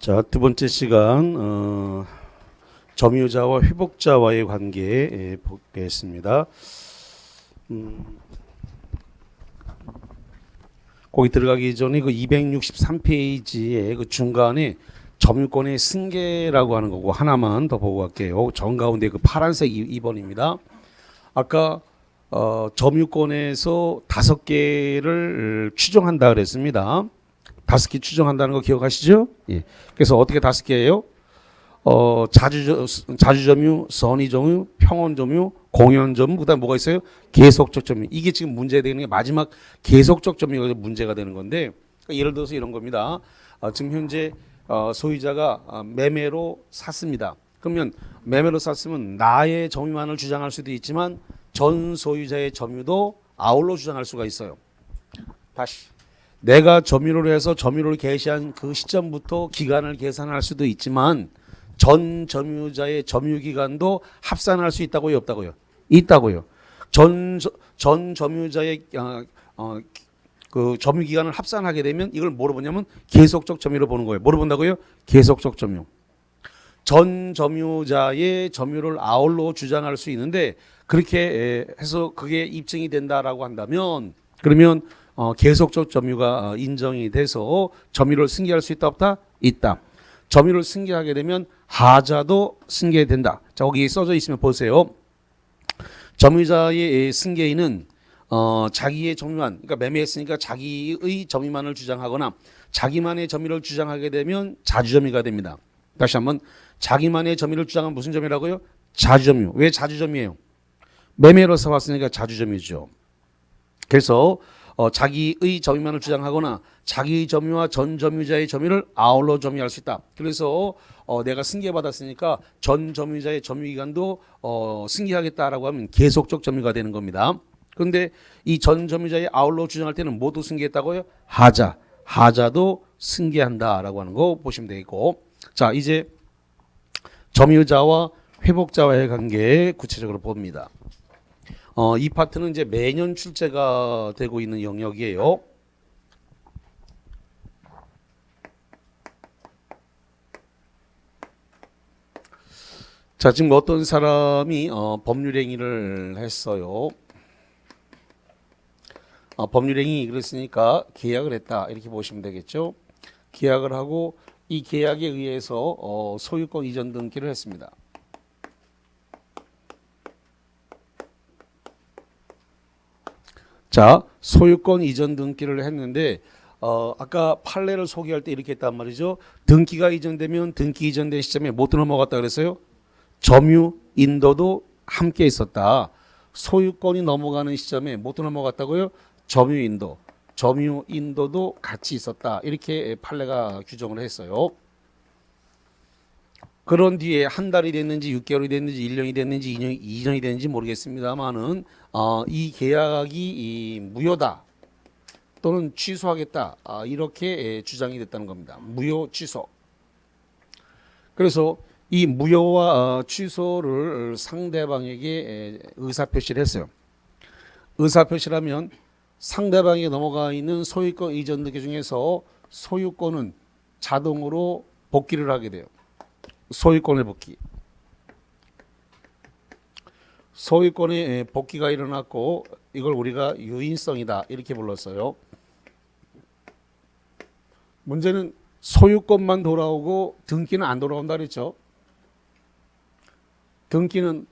자, 두 번째 시간 점유자와 회복자와의 관계 보겠습니다. 거기 들어가기 전에 그 263페이지에 그 중간에 점유권의 승계라고 하는 거고 하나만 더 보고 갈게요. 정가운데 그 파란색 2번입니다. 아까 점유권에서 5개를 추정한다 그랬습니다. 5개 추정한다는 거 기억하시죠? 예. 그래서 어떻게 5개예요? 자주점유, 선의점유, 평온점유, 공연점유, 그다음 뭐가 있어요? 계속적 점유. 이게 지금 문제되는 게 마지막 계속적 점유가 문제가 되는 건데, 그러니까 예를 들어서 이런 겁니다. 지금 현재 소유자가 매매로 샀습니다. 그러면 매매로 샀으면 나의 점유만을 주장할 수도 있지만 전 소유자의 점유도 아울러 주장할 수가 있어요. 다시. 내가 점유를 해서 점유를 개시한 그 시점부터 기간을 계산할 수도 있지만 전 점유자의 점유 기간도 합산할 수 있다고요, 없다고요? 있다고요. 전 점유자의 그 점유 기간을 합산하게 되면 이걸 뭐로 보냐면 계속적 점유로 보는 거예요. 뭐로 본다고요? 계속적 점유. 전 점유자의 점유를 아울러 주장할 수 있는데 그렇게 해서 그게 입증이 된다라고 한다면 그러면 계속적 점유가 인정이 돼서 점유를 승계할 수 있다 없다? 있다. 점유를 승계하게 되면 하자도 승계된다. 자, 거기 써져 있으면 보세요. 점유자의 승계인은 자기의 점유만, 그러니까 매매했으니까 자기의 점유만을 주장하거나 자기만의 점유를 주장하게 되면 자주점유가 됩니다. 다시 한번 자기만의 점유를 주장하면 무슨 점유라고요? 자주점유. 왜 자주점유예요? 매매로 사왔으니까 자주점유죠. 그래서 자기의 점유만을 주장하거나 자기의 점유와 전 점유자의 점유를 아울러 점유할 수 있다. 그래서 내가 승계받았으니까 전 점유자의 점유기간도 승계하겠다라고 하면 계속적 점유가 되는 겁니다. 그런데 이 전 점유자의 아울러 주장할 때는 모두 승계했다고요? 하자도 승계한다라고 하는 거 보시면 되겠고, 자 이제 점유자와 회복자와의 관계 구체적으로 봅니다. 이 파트는 이제 매년 출제가 되고 있는 영역이에요. 자, 지금 어떤 사람이 법률행위를 했어요. 법률행위 그랬으니까 계약을 했다 이렇게 보시면 되겠죠. 계약을 하고 이 계약에 의해서 소유권 이전 등기를 했습니다. 자, 소유권 이전 등기를 했는데 아까 판례를 소개할 때 이렇게 했단 말이죠. 등기가 이전되면 등기 이전된 시점에 못 넘어갔다 그랬어요. 점유 인도도 함께 있었다. 소유권이 넘어가는 시점에 못 넘어갔다고요. 점유 인도도 같이 있었다. 이렇게 판례가 규정을 했어요. 그런 뒤에 한 달이 됐는지 6개월이 됐는지 1년이 됐는지 2년이 됐는지 모르겠습니다만은 이 계약이 무효다 또는 취소하겠다 이렇게 주장이 됐다는 겁니다. 무효 취소. 그래서 이 무효와 취소를 상대방에게 의사표시를 했어요. 의사표시라면 상대방에게 넘어가 있는 소유권 이전 등기 중에서 소유권은 자동으로 복귀를 하게 돼요. 소유권의 복귀. 소유권의 복귀가 일어났고 이걸 우리가 유인성이다 이렇게 불렀어요. 문제는 소유권만 돌아오고 등기는 안 돌아온다 그랬죠. 등기는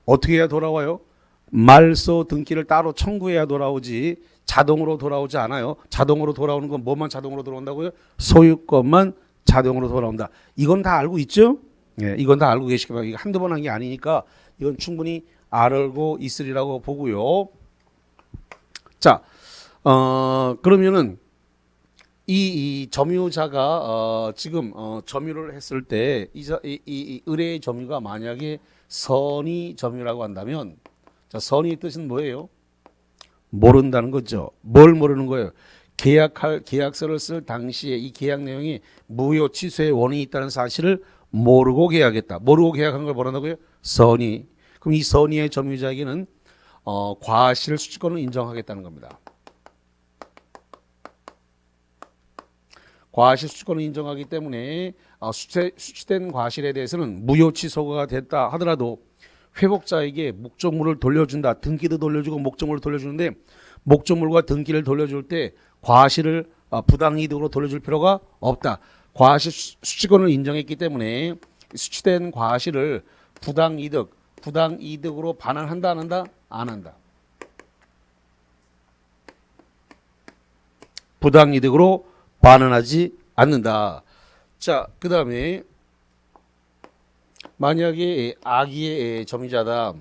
어떻게 해야 돌아와요? 말소 등기를 따로 청구해야 돌아오지 자동으로 돌아오지 않아요. 자동으로 돌아오는 건 뭐만 자동으로 돌아온다고요? 소유권만 자동으로 돌아온다. 이건 다 알고 있죠? 예, 이건 다 알고 계시기 바랍니다. 한두 번 한 게 아니니까 이건 충분히 알고 있으리라고 보고요. 자, 그러면은 이 점유자가 지금 점유를 했을 때 이 의뢰의 점유가 만약에 선의 점유라고 한다면, 자, 선의 뜻은 뭐예요? 모른다는 거죠. 뭘 모르는 거예요? 계약서를 쓸 당시에 이 계약 내용이 무효 취소의 원인이 있다는 사실을 모르고 계약했다. 모르고 계약한 걸 뭐라고요? 선의. 그럼 이 선의의 점유자에게는 과실 수취권을 인정하겠다는 겁니다. 과실 수취권을 인정하기 때문에 수취된 과실에 대해서는 무효 취소가 됐다 하더라도 회복자에게 목적물을 돌려준다. 등기도 돌려주고 목적물을 돌려주는데 목적물과 등기를 돌려줄 때 과실을 부당이득으로 돌려줄 필요가 없다. 과실 수취권을 인정했기 때문에 수취된 과실을 부당이득으로 반환한다 안 한다? 안 한다. 부당이득으로 반환하지 않는다. 자, 그 다음에 만약에 악의의 점유자다.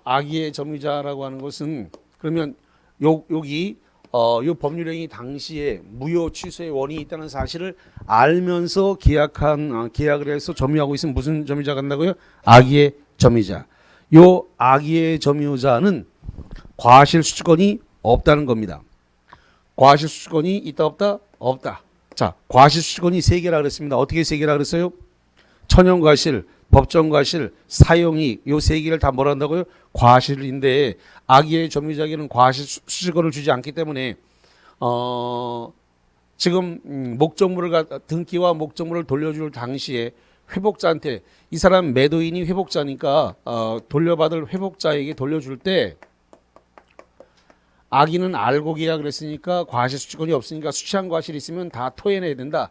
악의의 점유자라고 하는 것은 그러면 여기 요 법률행위 당시에 무효 취소의 원인이 있다는 사실을 알면서 계약을 해서 점유하고 있으면 무슨 점유자가 된다고요? 악의의 점유자. 요 악의의 점유자는 과실 수취권이 없다는 겁니다. 과실 수취권이 있다 없다? 없다. 자, 과실 수취권이 세 개라 그랬습니다. 어떻게 세 개라 그랬어요? 천연과실, 법정과실, 사용이익 요 세 개를 다 뭐라 한다고요? 과실인데 악의의 점유자에게는 과실 수취권을 주지 않기 때문에 지금 등기와 목적물을 돌려줄 당시에 회복자한테 이 사람 매도인이 회복자니까 돌려받을 회복자에게 돌려줄 때 악의는 알고 계약을 했으니까 과실 수취권이 없으니까 수취한 과실이 있으면 다 토해내야 된다.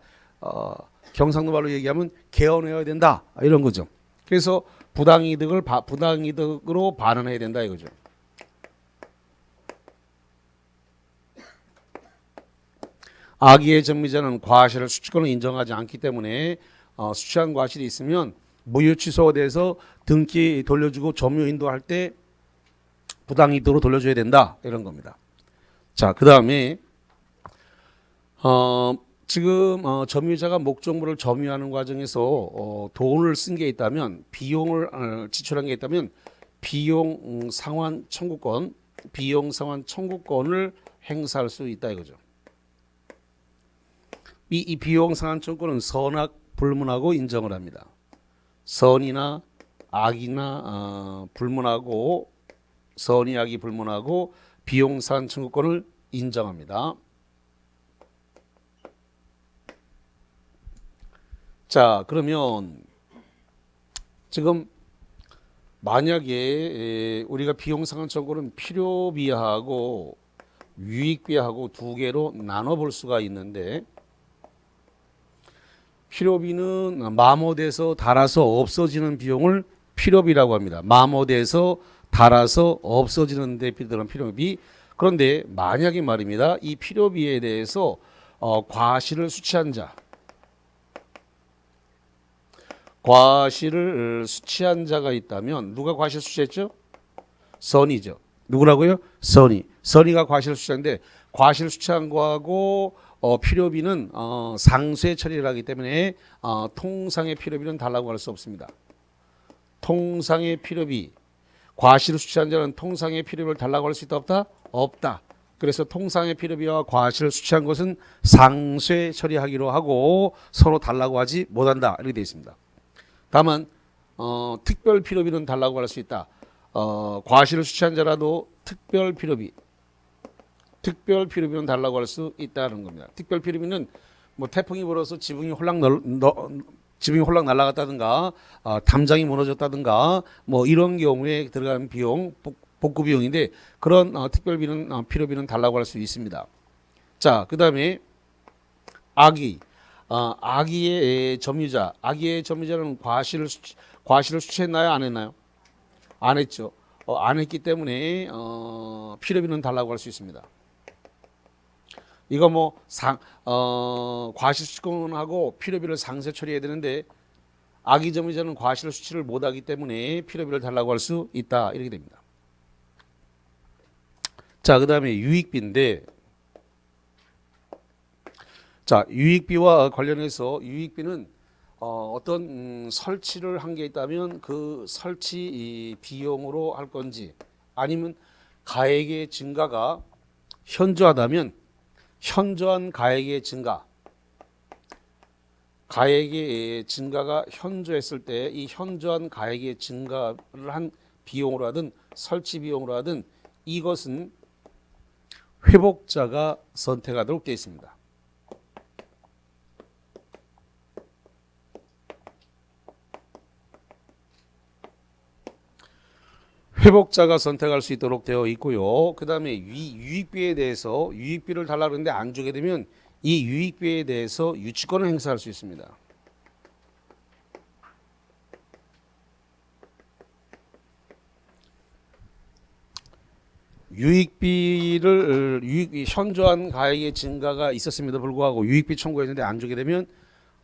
경상도 말로 얘기하면 개헌해야 된다. 이런 거죠. 그래서 부당이득으로 반환해야 된다 이거죠. 악의의 점유자는 과실을 수취권을 인정하지 않기 때문에 수취한 과실이 있으면 무효 취소가 돼서 등기 돌려주고 점유 인도할 때 부당이득으로 돌려줘야 된다 이런 겁니다. 자, 그 다음에 지금 점유자가 목적물을 점유하는 과정에서 돈을 쓴 게 있다면 비용을 지출한 게 있다면 비용 상환 청구권을 행사할 수 있다 이거죠. 이 비용 상환 청구권은 선악 불문하고 인정을 합니다. 선이나 악이나 불문하고 선이 악이 불문하고 비용 상환 청구권을 인정합니다. 자, 그러면 지금 만약에 우리가 비용 상환 청구는 필요비하고 유익비하고 두 개로 나눠 볼 수가 있는데 필요비는 마모돼서 닳아서 없어지는 비용을 필요비라고 합니다. 마모돼서 닳아서 없어지는 데 들어간 필요비. 그런데 만약에 말입니다. 이 필요비에 대해서 과실을 수취한 자가 있다면 누가 과실 수취했죠? 선이죠. 누구라고요? 선이. 선이가 과실 수취한데 과실 수취한 거하고 필요비는 상쇄 처리를 하기 때문에 통상의 필요비는 달라고 할 수 없습니다. 통상의 필요비. 과실을 수취한 자는 통상의 필요비를 달라고 할 수 있다 없다? 없다. 그래서 통상의 필요비와 과실을 수취한 것은 상쇄 처리하기로 하고 서로 달라고 하지 못한다. 이렇게 되어 있습니다. 다만 특별 필요비는 달라고 할 수 있다. 과실을 수취한 자라도 특별 필요비는 달라고 할 수 있다는 겁니다. 특별 필요비는 뭐 태풍이 불어서 지붕이 홀랑 날아갔다든가 담장이 무너졌다든가 뭐 이런 경우에 들어가는 비용 복구 비용인데 그런 특별비는 필요비는 달라고 할 수 있습니다. 자, 그 다음에 악의의 점유자는 과실을 수취했나요? 안 했나요? 안 했죠. 안 했기 때문에 필요비는 달라고 할 수 있습니다. 이거 과실 수취권하고 필요비를 상쇄 처리해야 되는데 악의 점유자는 과실 수취를 못하기 때문에 필요비를 달라고 할 수 있다. 이렇게 됩니다. 자, 그 다음에 유익비인데 자, 유익비와 관련해서 유익비는 어떤 설치를 한 게 있다면 그 설치 비용으로 할 건지 아니면 가액의 증가가 현저하다면 현저한 가액의 증가가 현저했을 때 이 현저한 가액의 증가를 한 비용으로 하든 설치 비용으로 하든 이것은 회복자가 선택하도록 되어 있습니다. 회복자가 선택할 수 있도록 되어 있고요. 그 다음에 유익비에 대해서 유익비를 달라고 하는데 안 주게 되면 이 유익비에 대해서 유치권을 행사할 수 있습니다. 유익비 현저한 가액의 증가가 있었음에도 불구하고 유익비 청구했는데 안 주게 되면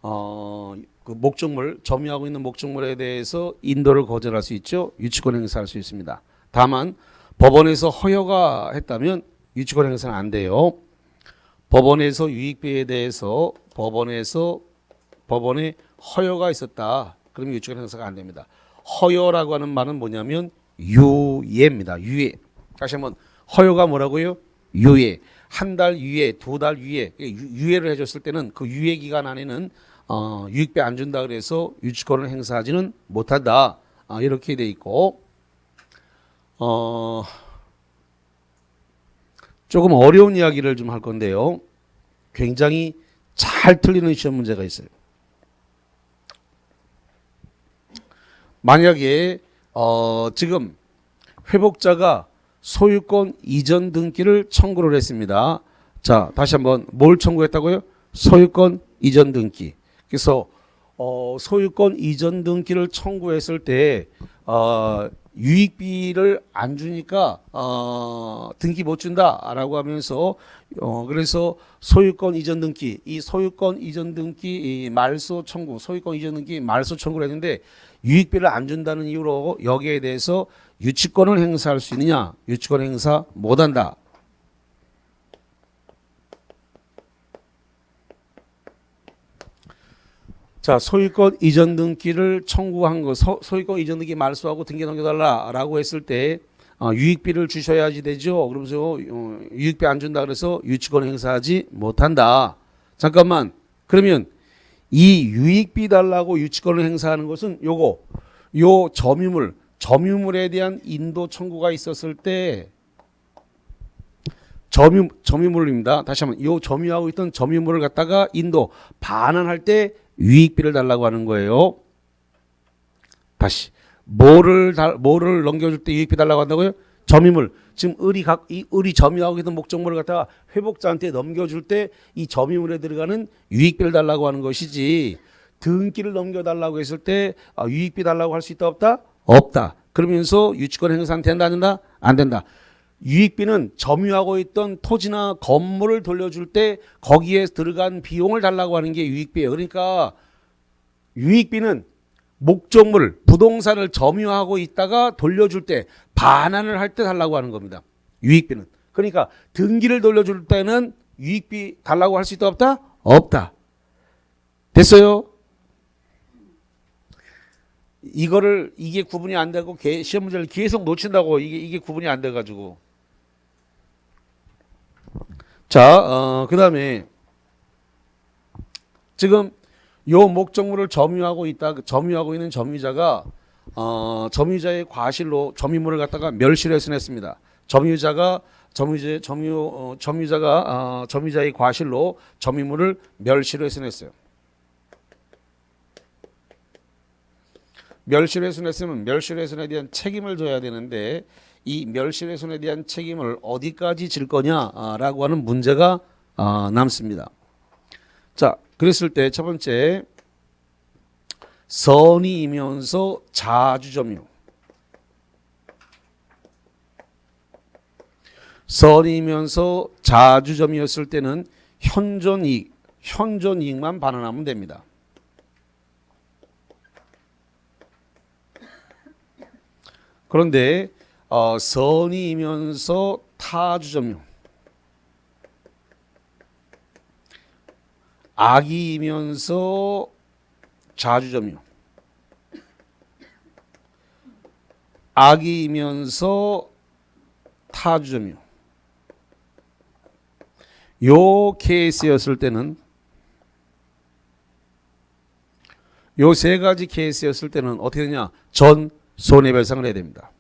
그 목적물 점유하고 있는 목적물에 대해서 인도를 거절할 수 있죠. 유치권 행사할 수 있습니다. 다만 법원에서 허여가 했다면 유치권 행사는 안 돼요. 법원에서 유익비에 대해서 법원에 허여가 있었다. 그러면 유치권 행사가 안 됩니다. 허여라고 하는 말은 뭐냐면 유예입니다. 유예. 다시 한번 허여가 뭐라고요? 유예. 한 달 유예, 2달 유예. 유예를 해줬을 때는 그 유예 기간 안에는 유익비 안 준다 그래서 유치권을 행사하지는 못한다. 이렇게 돼 있고 조금 어려운 이야기를 좀 할 건데요. 굉장히 잘 틀리는 시험 문제가 있어요. 만약에 지금 회복자가 소유권 이전 등기를 청구를 했습니다. 자, 다시 한번 뭘 청구했다고요? 소유권 이전 등기. 그래서 소유권 이전 등기를 청구했을 때 유익비를 안 주니까 등기 못 준다라고 하면서 그래서 소유권 이전 등기 이 소유권 이전 등기 말소 청구 소유권 이전 등기 말소 청구를 했는데 유익비를 안 준다는 이유로 여기에 대해서 유치권을 행사할 수 있느냐? 유치권 행사 못한다. 자, 소유권 이전 등기를 청구한 거, 소유권 이전 등기 말소하고 등기 넘겨달라라고 했을 때 유익비를 주셔야지 되죠. 그러면서 유익비 안 준다 그래서 유치권 행사하지 못한다. 잠깐만. 그러면 이 유익비 달라고 유치권을 행사하는 것은 요 점유물에 대한 인도 청구가 있었을 때 점유물입니다. 다시 한번 요 점유하고 있던 점유물을 갖다가 인도 반환할 때 유익비를 달라고 하는 거예요. 다시 뭐를 넘겨줄 때 유익비 달라고 한다고요? 점유물. 지금 을이 점유하고 있는 목적물을 갖다가 회복자한테 넘겨줄 때 이 점유물에 들어가는 유익비를 달라고 하는 것이지 등기를 넘겨달라고 했을 때 유익비 달라고 할 수 있다 없다? 없다. 그러면서 유치권 행사는 된다 안 된다? 안 된다. 유익비는 점유하고 있던 토지나 건물을 돌려줄 때 거기에 들어간 비용을 달라고 하는 게 유익비예요. 그러니까 유익비는 목적물, 부동산을 점유하고 있다가 돌려줄 때 반환을 할 때 달라고 하는 겁니다. 유익비는. 그러니까 등기를 돌려줄 때는 유익비 달라고 할 수 있다 없다? 없다. 됐어요? 이게 구분이 안 되고 시험 문제를 계속 놓친다고 이게 구분이 안 돼가지고. 자, 그 다음에 지금 요 목적물을 점유하고 있는 점유자가 점유자의 과실로 점유물을 갖다가 멸실을 해서냈습니다. 점유자가 점유자의 과실로 점유물을 멸실을 해서냈어요. 멸실훼손했으면 멸실훼손에 대한 책임을 져야 되는데 이 멸실훼손에 대한 책임을 어디까지 질 거냐라고 하는 문제가 남습니다. 자, 그랬을 때 첫 번째 선의이면서 자주점유. 선의이면서 자주점유였을 때는 현존이익만 반환하면 됩니다. 그런데 선의이면서 타주점유, 악의이면서 자주점유, 악의이면서 타주점유. 요 케이스였을 때는 요 세 가지 케이스였을 때는 어떻게 되냐? 전 손해배상을 해야 됩니다.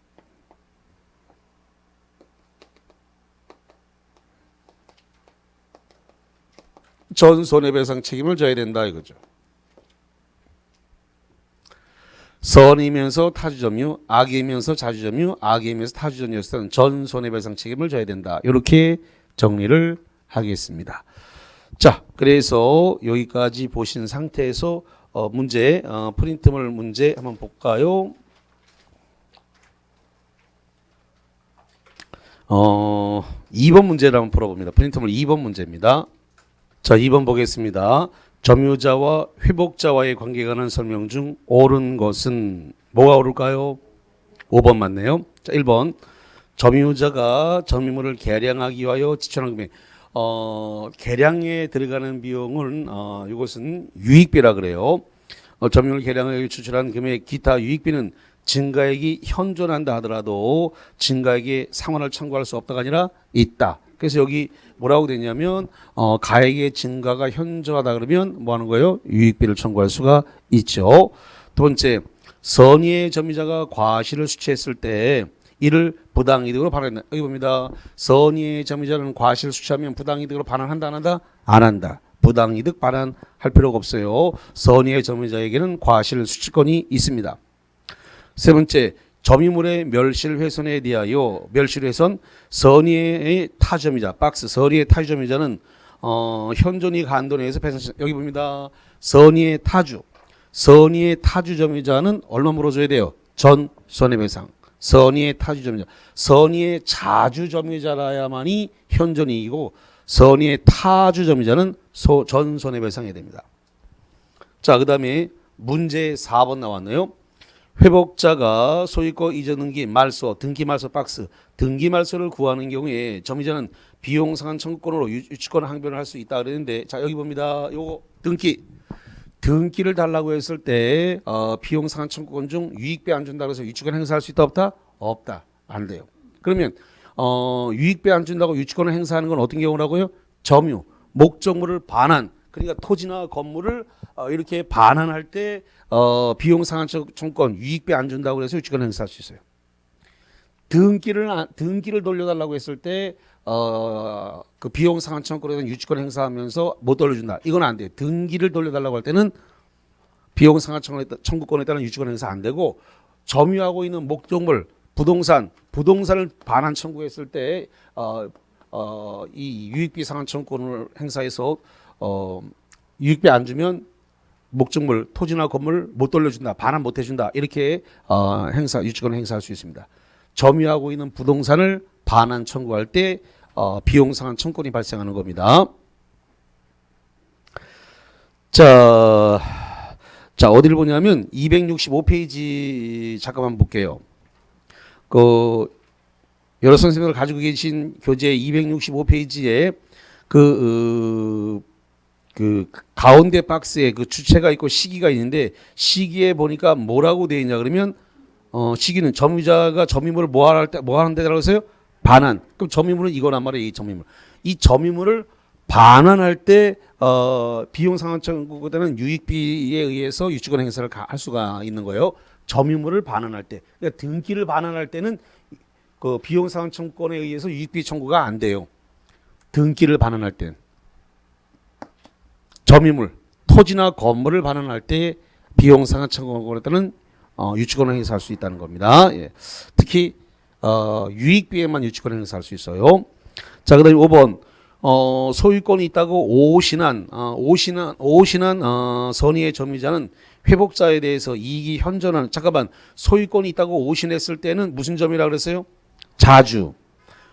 전 손해배상 책임을 져야 된다 이거죠. 선이면서 타주점유, 악이면서 자주점유, 악이면서 타주점유였을 전 손해배상 책임을 져야 된다. 이렇게 정리를 하겠습니다. 자, 그래서 여기까지 보신 상태에서 문제, 프린트물 문제 한번 볼까요? 2번 문제를 한번 풀어봅니다. 프린트물 2번 문제입니다. 자, 2번 보겠습니다. 점유자와 회복자와의 관계에 관한 설명 중 옳은 것은 뭐가 옳을까요? 5번 맞네요. 자, 1번. 점유자가 점유물을 개량하기 위하여 지출한 금액. 개량에 들어가는 비용은 이것은 유익비라 그래요. 점유물 개량을 추출한 금액 기타 유익비는 증가액이 현존한다 하더라도 증가액에 상환을 청구할 수 없다가 아니라 있다. 그래서 여기 뭐라고 되냐면 가액의 증가가 현저하다 그러면 뭐 하는 거예요? 유익비를 청구할 수가 있죠. 두 번째, 선의의 점유자가 과실을 수취했을 때 이를 부당이득으로 반환한다. 여기 봅니다. 선의의 점유자는 과실을 수취하면 부당이득으로 반환한다 안 한다? 안 한다. 부당이득 반환할 필요가 없어요. 선의의 점유자에게는 과실 수취권이 있습니다. 세 번째, 점유물의 멸실훼손에 대하여 멸실훼손 선의의 타점이자 박스 선의의 타점이자는 현존이익 한도 내에서 배상 여기 봅니다. 선의의 타주 점유자는 얼마 물어줘야 돼요? 전 손해배상. 선의의 타주 점유자, 선의의 자주 점유자라야만이 현존이익이고 선의의 타주 점유자는 전 손해배상이 됩니다. 자, 그다음에 문제 4번 나왔네요. 회복자가 소유권 이전 등기 말소, 등기 말소 박스, 등기 말소를 구하는 경우에 점유자는 비용 상환 청구권으로 유치권 항변을 할 수 있다 그랬는데, 자 여기 봅니다. 요거 등기를 달라고 했을 때 비용 상환 청구권 중 유익배 안 준다고 해서 유치권 행사할 수 있다 없다? 없다. 안 돼요. 그러면 유익배 안 준다고 유치권을 행사하는 건 어떤 경우라고요? 점유, 목적물을 반환. 그러니까 토지나 건물을 이렇게 반환할 때 비용 상환 청구권 유익배 안 준다고 해서 유치권 행사할 수 있어요. 등기를 돌려달라고 했을 때 그 비용 상환 청구권에 대한 유치권 행사하면서 못 돌려준다. 이건 안 돼요. 등기를 돌려달라고 할 때는 비용 상환 청구권에 따른 유치권 행사 안 되고, 점유하고 있는 목적물 부동산을 반환 청구했을 때 이 유익비 상환 청구권을 행사해서 유익비 안 주면 목적물, 토지나 건물 못 돌려준다, 반환 못 해준다, 이렇게 유치권 행사할 수 있습니다. 점유하고 있는 부동산을 반환 청구할 때 비용 상환 청구권이 발생하는 겁니다. 자, 어디를 보냐면 265페이지 잠깐만 볼게요. 여러 선생님들 가지고 계신 교재 265페이지에 그 가운데 박스에 그 주체가 있고 시기가 있는데, 시기에 보니까 뭐라고 되어 있냐 그러면 시기는 점유자가 점유물을 뭐 하는 데라고 했어요? 반환. 그럼 점유물은 이거란 말이에요. 이 점유물을 반환할 때 비용 상환 청구보다는 유익비에 의해서 유치권 행사를 할 수가 있는 거예요. 점유물을 반환할 때. 그러니까 등기를 반환할 때는 그 비용 상환 청구권에 의해서 유익비 청구가 안 돼요. 등기를 반환할 때. 점유물, 토지나 건물을 반환할 때 비용 상환 청구권에 따른 유치권을 행사할 수 있다는 겁니다. 예. 특히 유익비에만 유치권을 행사할 수 있어요. 자, 그다음에 5번 소유권이 있다고 오신한 선의의 점유자는 회복자에 대해서 이익이 현존하는, 잠깐만, 소유권이 있다고 오신했을 때는 무슨 점이라고 그랬어요? 자주.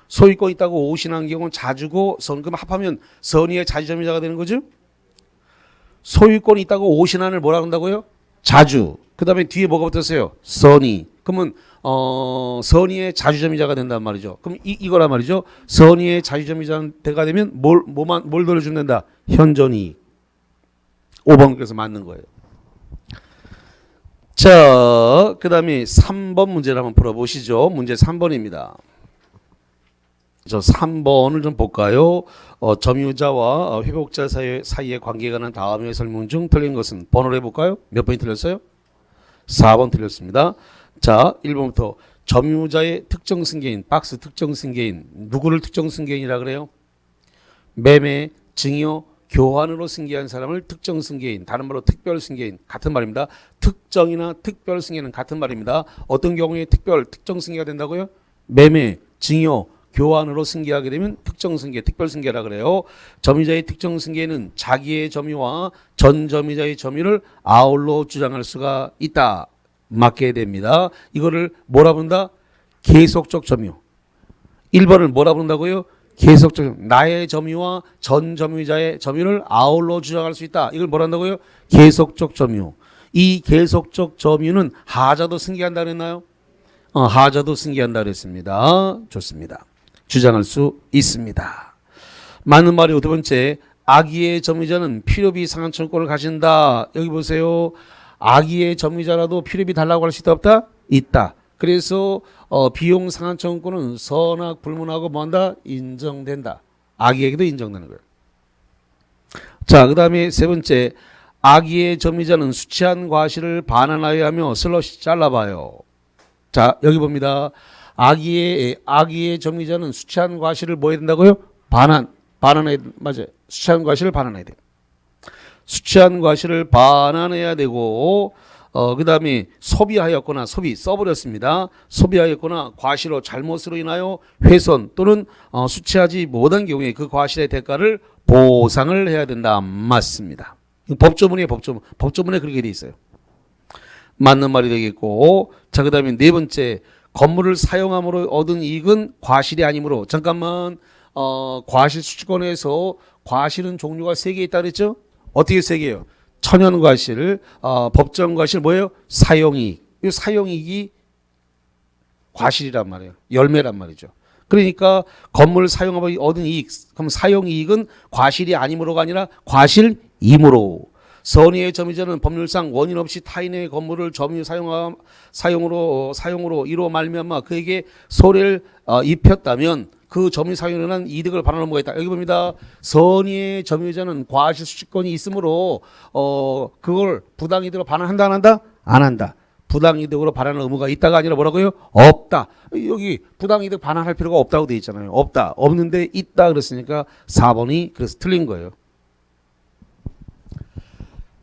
소유권이 있다고 오신한 경우는 자주고, 그럼 합하면 선의의 자주점유자가 되는 거죠? 소유권이 있다고 오신한을 뭐라 한다고요? 자주. 그 다음에 뒤에 뭐가 붙었어요? 선의. 그러면 선의의 자주점유자가 된단 말이죠. 그럼 이거란 말이죠. 선의의 자주점유자가 되면 뭘 돌려주면 된다? 현존이익. 5번께서 맞는 거예요. 자, 그 다음에 3번 문제를 한번 풀어보시죠. 문제 3번입니다. 저 3번을 좀 볼까요? 점유자와 회복자 사이의 관계가 난 다음의 설명 중 틀린 것은, 번호를 해볼까요? 몇 번이 틀렸어요? 4번 틀렸습니다. 자, 1번부터 점유자의 특정 승계인, 박스 특정 승계인, 누구를 특정 승계인이라 그래요? 매매, 증여, 교환으로 승계한 사람을 특정 승계인, 다른 말로 특별 승계인, 같은 말입니다. 특정이나 특별 승계는 같은 말입니다. 어떤 경우에 특정 승계가 된다고요? 매매, 증여, 교환으로 승계하게 되면 특정 승계, 특별 승계라 그래요. 점유자의 특정 승계는 자기의 점유와 전 점유자의 점유를 아울러 주장할 수가 있다. 맞게 됩니다. 이거를 뭐라 부른다? 계속적 점유. 1번을 뭐라 부른다고요? 계속적 점유. 나의 점유와 전 점유자의 점유를 아울러 주장할 수 있다. 이걸 뭐라 한다고요? 계속적 점유. 이 계속적 점유는 하자도 승계한다 그랬나요? 하자도 승계한다 그랬습니다. 좋습니다. 주장할 수 있습니다. 맞는 말이 두 번째, 악의의 점유자는 필요비 상환청구권을 가진다. 여기 보세요. 악의의 점유자라도 필요비 달라고 할 수 있다 없다? 있다. 그래서 비용 상환청구권은 선악 불문하고 뭐한다? 인정된다. 악의에게도 인정되는 거예요. 자, 그 다음에 세 번째, 악의의 점유자는 수치한 과실을 반환하여야 하며 슬러시 잘라봐요. 자, 여기 봅니다. 악의의 점유자는 수치한 과실을 뭐 해야 된다고요? 반환해야 돼. 맞아요. 수치한 과실을 반환해야 돼. 수치한 과실을 반환해야 되고, 그 다음에 소비하였거나 써버렸습니다. 소비하였거나 과실로 잘못으로 인하여 훼손 또는 수치하지 못한 경우에 그 과실의 대가를 보상을 해야 된다. 맞습니다. 법조문이에요. 법조문에 그렇게 돼 있어요. 맞는 말이 되겠고, 자, 그 다음에 네 번째, 건물을 사용함으로 얻은 이익은 과실이 아니므로, 잠깐만, 과실 수취권에서 과실은 종류가 3개 있다 그랬죠? 어떻게 3개예요? 천연과실, 법정과실 뭐예요? 사용이익. 이 사용이익이 과실이란 말이에요. 열매란 말이죠. 그러니까 건물을 사용하면 얻은 이익, 그럼 사용이익은 과실이 아니므로가 아니라 과실이므로. 선의의 점유자는 법률상 원인 없이 타인의 건물을 점유 사용으로 이로 말미암아 그에게 손해를 입혔다면 그 점유 사용에 한 이득을 반환할 의무가 있다. 여기 봅니다. 선의의 점유자는 과실 수취권이 있으므로 그걸 부당이득으로 반환한다 안 한다? 안 한다. 부당이득으로 반환할 의무가 있다가 아니라 뭐라고요? 없다. 여기 부당이득 반환할 필요가 없다고 돼 있잖아요. 없다. 없는데 있다 그랬으니까 4번이 그래서 틀린 거예요.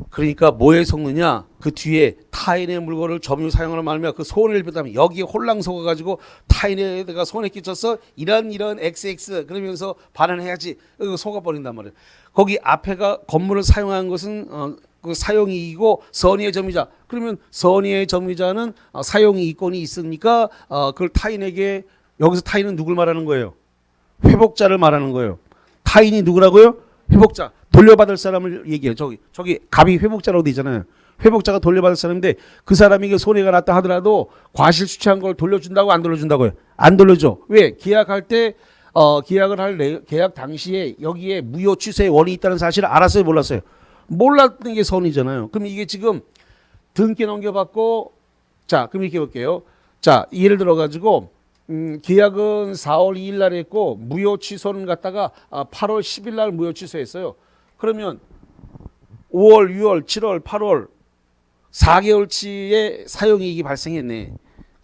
그러니까 뭐에 속느냐? 그 뒤에 타인의 물건을 점유 사용하는 말이면 그 손해를 입었다면 여기에 홀랑 속아가지고 타인에다가 손해 끼쳐서 이런 XX 그러면서 반환해야지 속아버린단 말이에요. 거기 앞에가 건물을 사용한 것은 그 사용이익이고 선의의 점유자. 그러면 선의의 점유자는 사용이익권이 있으니까 그걸 타인에게 여기서 타인은 누굴 말하는 거예요? 회복자를 말하는 거예요. 타인이 누구라고요? 회복자. 돌려받을 사람을 얘기해요. 저기 갑이 회복자라고 돼 있잖아요. 회복자가 돌려받을 사람인데 그 사람에게 손해가 났다 하더라도 과실 수취한 걸 돌려준다고 안 돌려준다고요? 안 돌려줘. 왜? 계약할 때 계약을 할 계약 당시에 여기에 무효 취소의 원인이 있다는 사실을 알았어요? 몰랐어요? 몰랐던 게 선이잖아요. 그럼 이게 지금 등기 넘겨받고 자 그럼 이렇게 볼게요. 자 예를 들어 가지고 계약은 4월 2일 날 했고 무효 취소는 갖다가 8월 10일 날 무효 취소했어요. 그러면 5월, 6월, 7월, 8월 4개월치의 사용이익이 발생했네.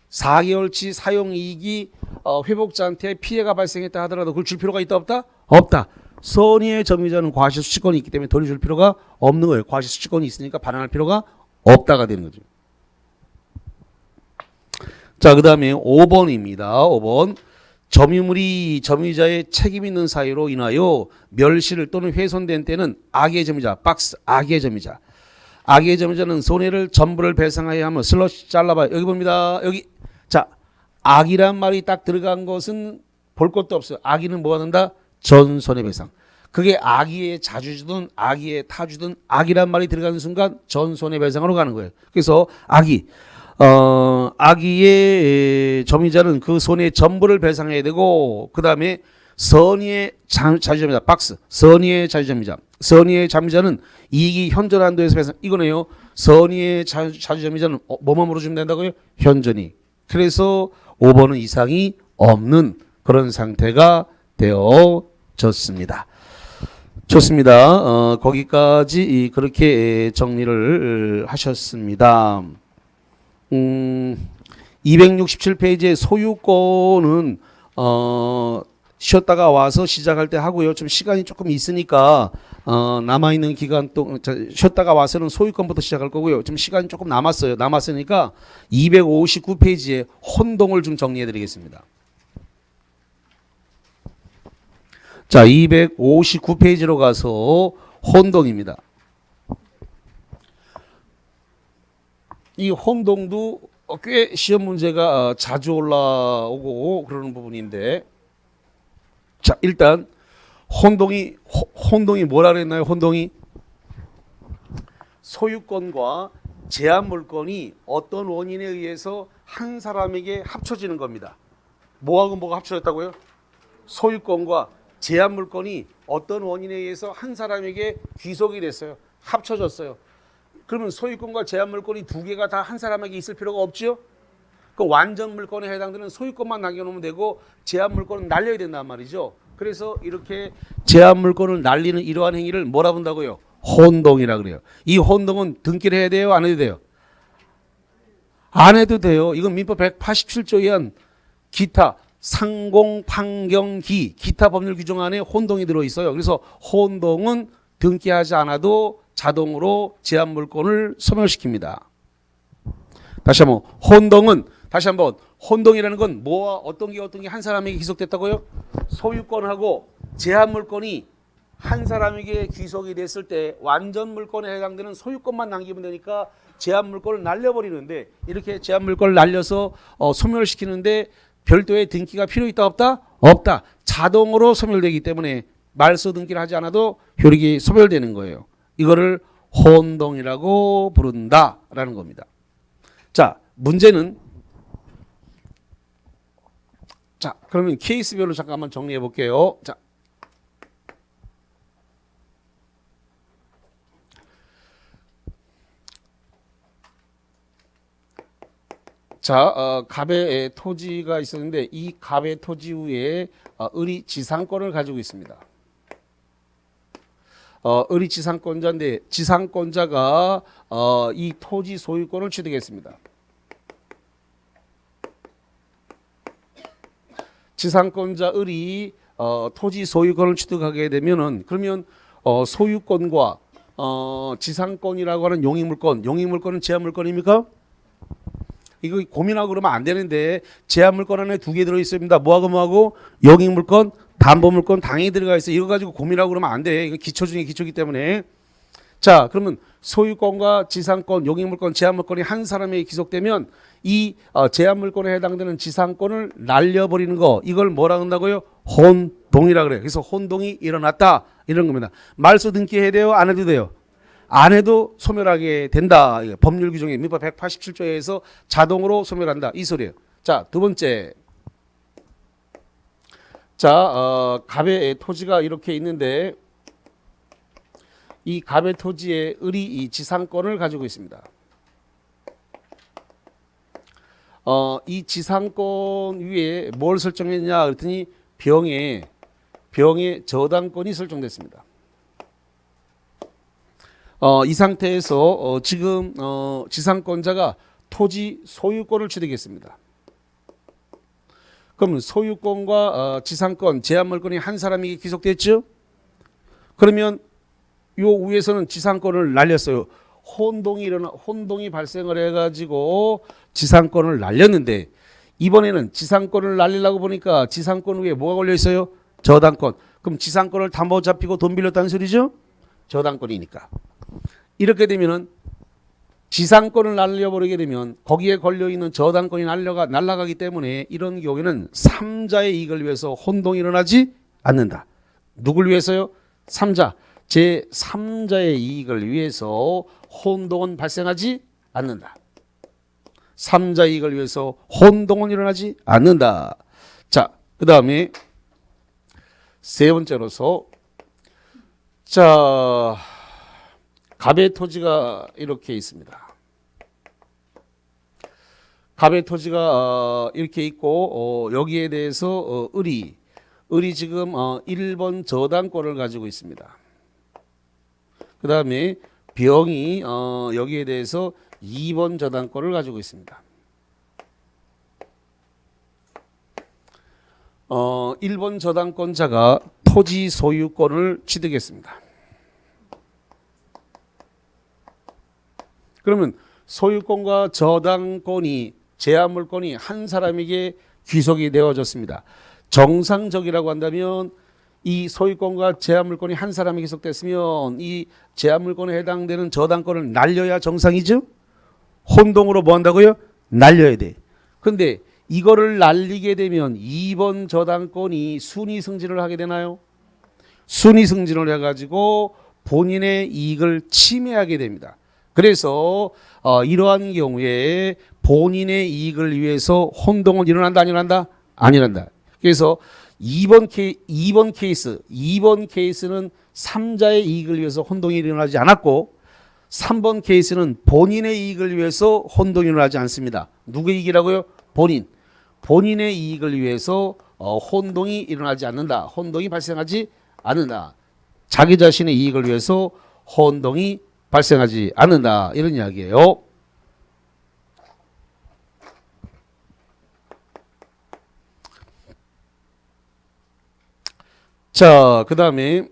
4개월치 사용이익이 회복자한테 피해가 발생했다 하더라도 그걸 줄 필요가 있다 없다? 없다. 선의의 점유자는 과실 수취권이 있기 때문에 돌려줄 필요가 없는 거예요. 과실 수취권이 있으니까 반환할 필요가 없다가 되는 거죠. 자, 그 다음에 5번입니다. 5번. 점유물이 점유자의 책임 있는 사유로 인하여 멸실 또는 훼손된 때는 악의 점유자, 박스, 악의 점유자. 악의 점유자는 손해를 전부를 배상하여야 하며 슬러시 잘라봐요. 여기 봅니다. 여기. 자, 악이란 말이 딱 들어간 것은 볼 것도 없어요. 악의는 뭐가 된다? 전 손해배상. 그게 악의의 자주주든 악의의 타주든 악이란 말이 들어가는 순간 전 손해배상으로 가는 거예요. 그래서 악의. 악의의 점유자는 그 손해의 전부를 배상해야 되고 그 다음에 선의의 자주점유자 박스 선의의 자주점유자 선의의 자주점유자는 이익이 현존 한도에서 배상 이거네요. 선의의 자주점유자는 뭐만 물어주면 된다고요? 현존이. 그래서 5번은 이상이 없는 그런 상태가 되어졌습니다. 좋습니다. 거기까지 그렇게 정리를 하셨습니다. 267페이지의 소유권은 쉬었다가 와서 시작할 때 하고요. 좀 시간이 조금 있으니까 남아있는 기간 동안 쉬었다가 와서는 소유권부터 시작할 거고요. 좀 시간이 조금 남았어요. 남았으니까 259페이지에 혼동을 좀 정리해 드리겠습니다. 자, 259페이지로 가서 혼동입니다. 이 혼동도 꽤 시험 문제가 자주 올라오고 그러는 부분인데, 자, 일단 혼동이 뭐라 그랬나요? 혼동이 소유권과 제한 물권이 어떤 원인에 의해서 한 사람에게 합쳐지는 겁니다. 뭐하고 뭐가 합쳐졌다고요? 소유권과 제한 물권이 어떤 원인에 의해서 한 사람에게 귀속이 됐어요. 합쳐졌어요. 그러면 소유권과 제한 물권이 두 개가 다 한 사람에게 있을 필요가 없죠? 그 완전 물권에 해당되는 소유권만 남겨놓으면 되고 제한 물권은 날려야 된단 말이죠. 그래서 이렇게 제한 물권을 날리는 이러한 행위를 뭐라 본다고요? 혼동이라 그래요. 이 혼동은 등기를 해야 돼요? 안 해도 돼요? 안 해도 돼요. 이건 민법 187조에 의한 기타 상공, 판경, 기타 법률 규정 안에 혼동이 들어있어요. 그래서 혼동은 등기하지 않아도 자동으로 제한 물권을 소멸시킵니다. 다시 한번 혼동이라는 건 뭐와 어떤 게 한 사람에게 귀속됐다고요? 소유권하고 제한 물권이 한 사람에게 귀속이 됐을 때 완전 물권에 해당되는 소유권만 남기면 되니까 제한 물권을 날려버리는데, 이렇게 제한 물권을 날려서 소멸시키는데 별도의 등기가 필요 있다 없다? 없다. 자동으로 소멸되기 때문에 말소 등기를 하지 않아도 효력이 소멸되는 거예요. 이거를 혼동이라고 부른다라는 겁니다. 자, 문제는, 자, 그러면 케이스별로 잠깐만 정리해 볼게요. 갑의 토지가 있었는데 이 갑의 토지 위에 을이 지상권을 가지고 있습니다. 을이 지상권자인데 지상권자가 이 토지 소유권을 취득했습니다. 지상권자 을이 토지 소유권을 취득하게 되면은, 그러면 소유권과 지상권이라고 하는 용익물권은 제한물권입니까? 이거 고민하고 그러면 안 되는데, 제한물권 안에 두 개 들어있습니다. 뭐하고 용익물권, 담보물권 당연히 들어가 있어요. 이거 가지고 고민하고 그러면 안 돼. 이거 기초 중에 기초이기 때문에. 자, 그러면 소유권과 지상권, 용익물권, 제한물권이 한 사람에게 귀속되면 이 제한물권에 해당되는 지상권을 날려버리는 거, 이걸 뭐라 한다고요? 혼동이라 그래요. 그래서 혼동이 일어났다 이런 겁니다. 말소 등기해야 돼요? 안 해도 돼요? 안 해도 소멸하게 된다. 법률 규정에 민법 187조에서 자동으로 소멸한다 이 소리예요. 자, 두 번째. 자, 갑의 토지가 이렇게 있는데 이 갑의 토지에 을이 이 지상권을 가지고 있습니다. 이 지상권 위에 뭘 설정했냐 그랬더니 병의 저당권이 설정됐습니다. 이 상태에서 지금 지상권자가 토지 소유권을 취득했습니다. 그럼 소유권과 지상권, 제한물권이 한 사람에게 귀속됐죠? 그러면 요 위에서는 지상권을 날렸어요. 혼동이 발생을 해가지고 지상권을 날렸는데, 이번에는 지상권을 날리려고 보니까 지상권 위에 뭐가 걸려 있어요? 저당권. 그럼 지상권을 담보 잡히고 돈 빌렸다는 소리죠? 저당권이니까. 이렇게 되면은 지상권을 날려버리게 되면 거기에 걸려있는 저당권이 날아가기 때문에 이런 경우에는 3자의 이익을 위해서 혼동이 일어나지 않는다. 누굴 위해서요? 3자. 제3자의 이익을 위해서 혼동은 발생하지 않는다. 3자 이익을 위해서 혼동은 일어나지 않는다. 자, 그 다음에 세 번째로서, 자, 갑의 토지가 이렇게 있습니다. 갑의 토지가 이렇게 있고 여기에 대해서 을이 지금 1번 저당권을 가지고 있습니다. 그 다음에 병이 여기에 대해서 2번 저당권을 가지고 있습니다. 1번 저당권자가 토지 소유권을 취득했습니다. 그러면 소유권과 저당권이 제한물권이 한 사람에게 귀속이 되어졌습니다. 정상적이라고 한다면 이 소유권과 제한물권이 한 사람에게 귀속됐으면 이 제한물권에 해당되는 저당권을 날려야 정상이죠. 혼동으로 뭐 한다고요? 날려야 돼. 근데 이거를 날리게 되면 2번 저당권이 순위 승진을 하게 되나요? 순위 승진을 해가지고 본인의 이익을 침해하게 됩니다. 그래서 이러한 경우에 본인의 이익을 위해서 혼동은 일어난다, 안 일어난다? 안 일어난다. 그래서 2번 케이스는 3자의 이익을 위해서 혼동이 일어나지 않았고 3번 케이스는 본인의 이익을 위해서 혼동이 일어나지 않습니다. 누구의 이익이라고요? 본인의 이익을 위해서 혼동이 일어나지 않는다. 혼동이 발생하지 않는다. 자기 자신의 이익을 위해서 혼동이 발생하지 않는다. 이런 이야기예요. 자, 그 다음에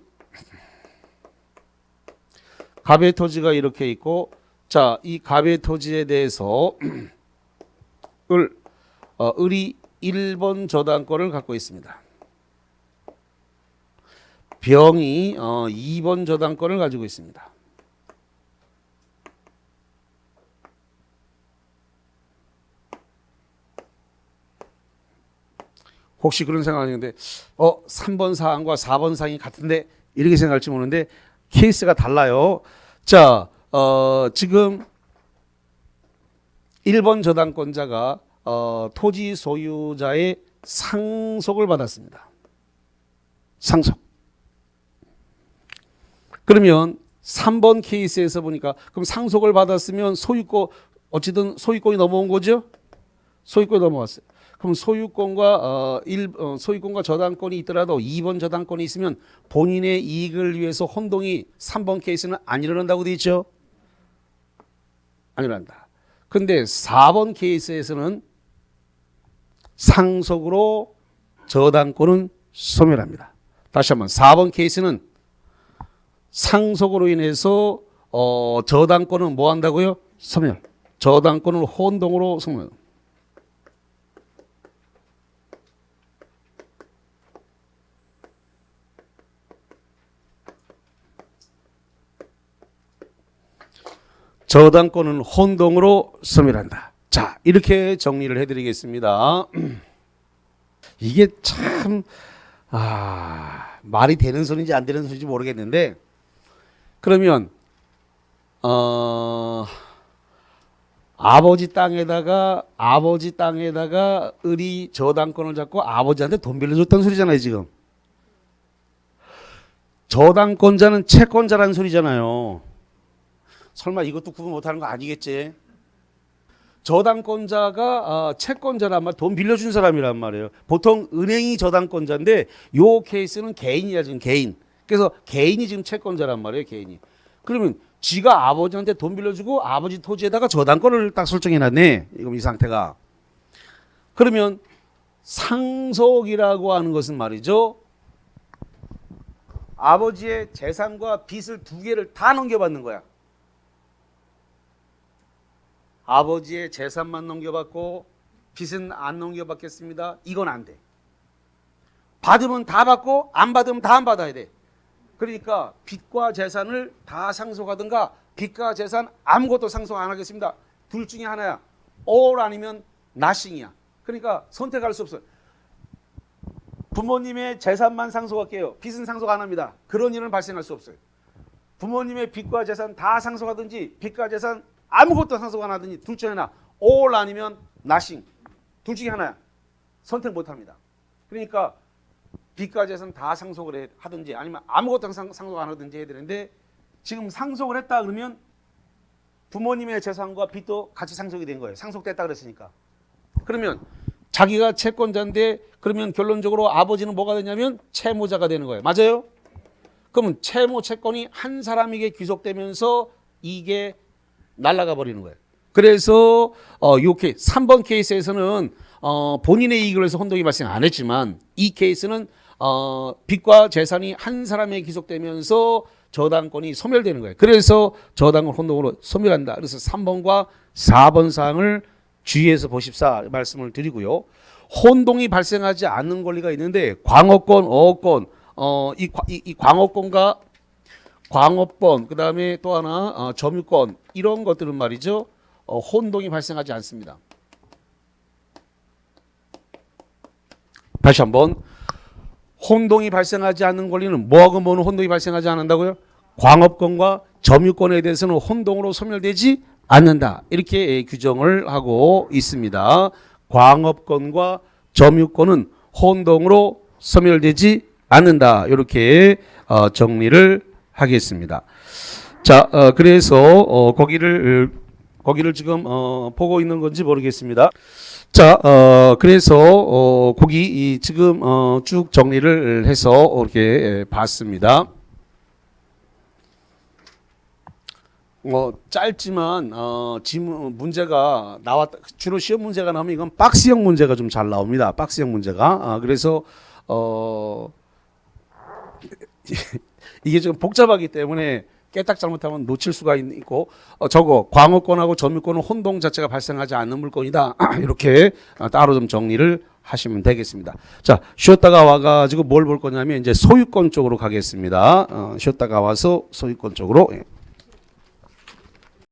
갑의 토지가 이렇게 있고, 자, 이 갑의 토지에 대해서 을이 1번 저당권을 갖고 있습니다. 병이 2번 저당권을 가지고 있습니다. 혹시 그런 생각하는데 3번 사항과 4번 사항이 같은데 이렇게 생각할지 모르는데 케이스가 달라요. 자, 지금 1번 저당권자가 토지 소유자의 상속을 받았습니다. 상속. 그러면 3번 케이스에서 보니까 그럼 상속을 받았으면 소유권 어쨌든 소유권이 넘어온 거죠? 소유권이 넘어왔어요. 그럼 소유권과 소유권과 저당권이 있더라도 2번 저당권이 있으면 본인의 이익을 위해서 혼동이 3번 케이스는 안 일어난다고 돼 있죠? 안 일어난다. 근데 4번 케이스에서는 상속으로 저당권은 소멸합니다. 다시 한번 4번 케이스는 상속으로 인해서 저당권은 뭐 한다고요? 소멸. 저당권을 혼동으로 소멸. 저당권은 혼동으로 소멸한다. 자, 이렇게 정리를 해드리겠습니다. 이게 참 말이 되는 소리인지 안 되는 소리인지 모르겠는데 그러면 아버지 땅에다가 을이 저당권을 잡고 아버지한테 돈 빌려줬다는 소리잖아요. 지금 저당권자는 채권자라는 소리잖아요. 설마 이것도 구분 못하는 거 아니겠지? 저당권자가 채권자란 말, 돈 빌려준 사람이란 말이에요. 보통 은행이 저당권자인데 요 케이스는 개인이야 지금 개인. 그래서 개인이 지금 채권자란 말이에요. 개인이. 그러면 지가 아버지한테 돈 빌려주고 아버지 토지에다가 저당권을 딱 설정해놨네. 이건 이 상태가. 그러면 상속이라고 하는 것은 말이죠. 아버지의 재산과 빚을 두 개를 다 넘겨받는 거야. 아버지의 재산만 넘겨받고 빚은 안 넘겨받겠습니다. 이건 안 돼. 받으면 다 받고 안 받으면 다 안 받아야 돼. 그러니까 빚과 재산을 다 상속하든가 빚과 재산 아무것도 상속 안 하겠습니다. 둘 중에 하나야. all 아니면 nothing이야. 그러니까 선택할 수 없어요. 부모님의 재산만 상속할게요. 빚은 상속 안 합니다. 그런 일은 발생할 수 없어요. 부모님의 빚과 재산 다 상속하든지 빚과 재산 아무것도 상속 안 하든지 둘 중에 하나. all 아니면 nothing. 둘 중에 하나야. 선택 못 합니다. 그러니까 빚과 재산 다 상속을 하든지 아니면 아무것도 상속 안 하든지 해야 되는데 지금 상속을 했다 그러면 부모님의 재산과 빚도 같이 상속이 된 거예요. 상속됐다 그랬으니까. 그러면 자기가 채권자인데 그러면 결론적으로 아버지는 뭐가 되냐면 채무자가 되는 거예요. 맞아요? 그러면 채무 채권이 한 사람에게 귀속되면서 이게 날아가 버리는 거예요. 그래서 요 케이스 3번 케이스에서는 본인의 이익을 위해서 혼동이 발생 안 했지만 이 케이스는 빚과 재산이 한 사람에 기속되면서 저당권이 소멸되는 거예요. 그래서 저당권 혼동으로 소멸한다. 그래서 3번과 4번 사항을 주의해서 보십사 말씀을 드리고요. 혼동이 발생하지 않는 권리가 있는데 광업권, 어업권, 이 광업권과 광업권, 그 다음에 또 하나 점유권 이런 것들은 말이죠. 혼동이 발생하지 않습니다. 다시 한번 혼동이 발생하지 않는 권리는 뭐하고 뭐는 혼동이 발생하지 않는다고요? 광업권과 점유권에 대해서는 혼동으로 소멸되지 않는다. 이렇게 규정을 하고 있습니다. 광업권과 점유권은 혼동으로 소멸되지 않는다. 이렇게 정리를 하겠습니다. 자, 그래서 거기를 지금 보고 있는 건지 모르겠습니다. 자, 그래서 거기 지금 쭉 정리를 해서 이렇게 봤습니다. 짧지만 지문 문제가 나왔다. 주로 시험 문제가 나오면 이건 박스형 문제가 좀 잘 나옵니다. 박스형 문제가. 그래서 이게 좀 복잡하기 때문에 깨딱 잘못하면 놓칠 수가 있고 저거 광업권하고 점유권은 혼동 자체가 발생하지 않는 물건이다. 이렇게 따로 좀 정리를 하시면 되겠습니다. 자, 쉬었다가 와가지고 뭘 볼 거냐면 이제 소유권 쪽으로 가겠습니다. 쉬었다가 와서 소유권 쪽으로.